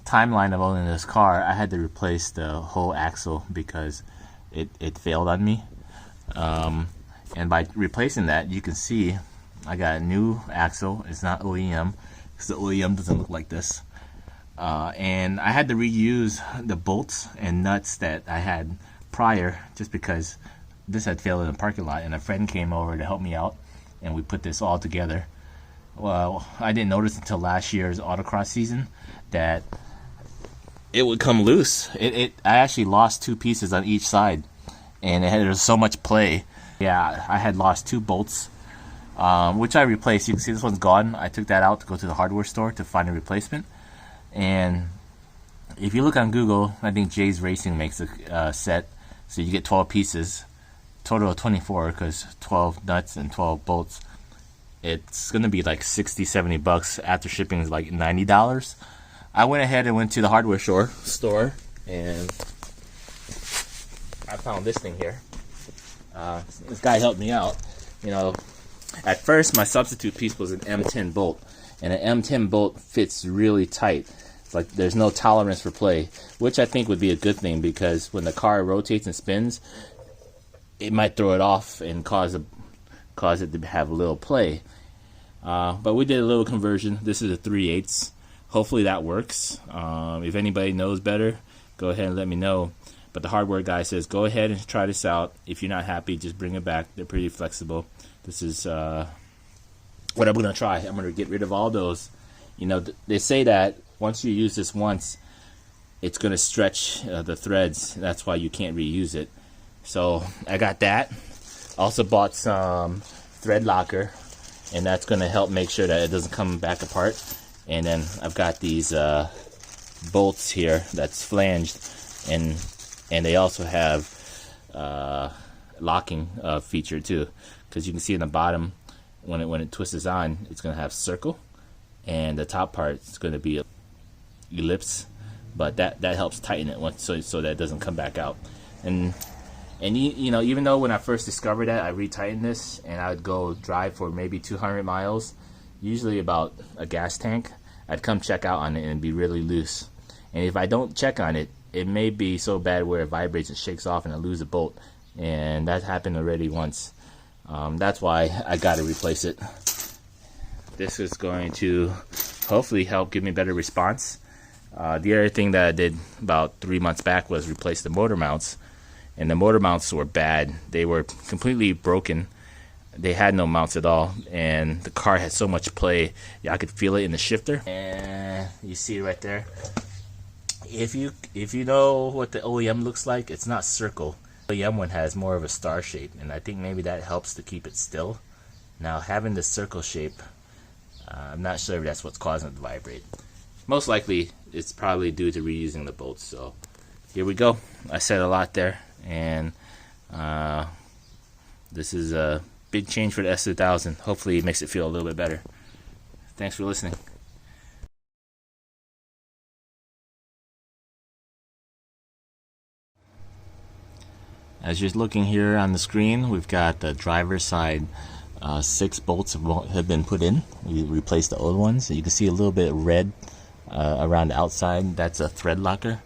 timeline of owning this car, I had to replace the whole axle because it failed on me. And by replacing that, you can see I got a new axle. It's not OEM because the OEM doesn't look like this. And I had to reuse the bolts and nuts that I had prior just because this had failed in the parking lot, and a friend came over to help me out and we put this all together. Well, I didn't notice until last year's autocross season that it would come loose. I actually lost 2 pieces on each side, and there was so much play. Yeah, I had lost 2 bolts, which I replaced. You can see this one's gone. I took that out to go to the hardware store to find a replacement. And if you look on Google, I think Jay's Racing makes a set, so you get 12 pieces, total of 24 because 12 nuts and 12 bolts. It's gonna be like 60-70 bucks. After shipping is like $90. I went ahead and went to the hardware store and I found this thing here. This guy helped me out. You know, at first my substitute piece was an M10 bolt, and an M10 bolt fits really tight. It's like there's no tolerance for play, which I think would be a good thing because when the car rotates and spins, it might throw it off and cause it to have a little play. But we did a little conversion. This is a 3/8. Hopefully that works. If anybody knows better, go ahead and let me know. But the hardware guy says go ahead and try this out. If you're not happy, just bring it back. They're pretty flexible. This is what I'm going to try. I'm going to get rid of all those. You know, they say that once you use this once, it's going to stretch the threads. That's why you can't reuse it. So I got that. Also bought some thread locker, and that's going to help make sure that it doesn't come back apart. And then I've got these bolts here that's flanged, and they also have locking feature too, because you can see in the bottom when it twists on, it's going to have circle, and the top part is going to be a ellipse, but that helps tighten it once so that it doesn't come back out. And you know, even though when I first discovered that, I retightened this and I would go drive for maybe 200 miles, usually about a gas tank, I'd come check out on it and it'd be really loose. And if I don't check on it, it may be so bad where it vibrates and shakes off and I lose a bolt. And that happened already once. That's why I got to replace it. This is going to hopefully help give me better response. The other thing that I did about 3 months back was replace the motor mounts. And the motor mounts were bad. They were completely broken. They had no mounts at all, and the car had so much play. Yeah, I could feel it in the shifter. And you see it right there. If you know what the OEM looks like, it's not circle. The OEM one has more of a star shape, and I think maybe that helps to keep it still. Now having the circle shape, I'm not sure if that's what's causing it to vibrate. Most likely, it's probably due to reusing the bolts. So here we go. I said a lot there. And this is a big change for the S2000. Hopefully it makes it feel a little bit better. Thanks for listening. As you're looking here on the screen, we've got the driver's side 6 bolts have been put in. We replaced the old ones. So you can see a little bit of red around the outside. That's a thread locker.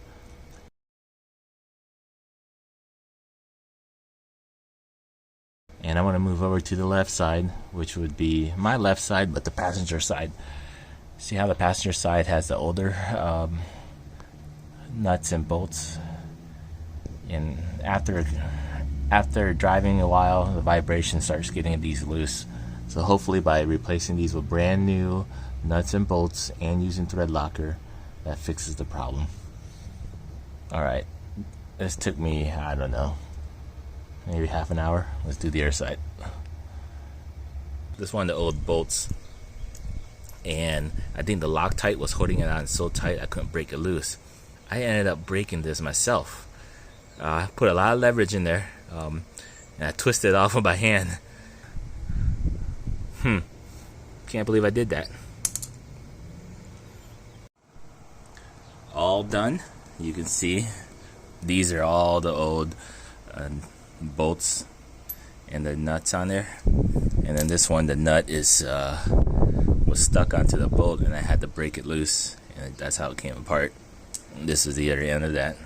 And I want to move over to the left side, which would be my left side, but the passenger side. See how the passenger side has the older nuts and bolts. And after driving a while, the vibration starts getting these loose. So hopefully by replacing these with brand new nuts and bolts and using thread locker, that fixes the problem. Alright, this took me, I don't know, maybe half an hour. Let's do the other side. This one of the old bolts, and I think the Loctite was holding it on so tight I couldn't break it loose. I ended up breaking this myself. I put a lot of leverage in there, and I twisted it off with my hand. Can't believe I did that. All done. You can see these are all the old bolts and the nuts on there, and then this one, the nut is was stuck onto the bolt and I had to break it loose, and that's how it came apart. This is the other end of that.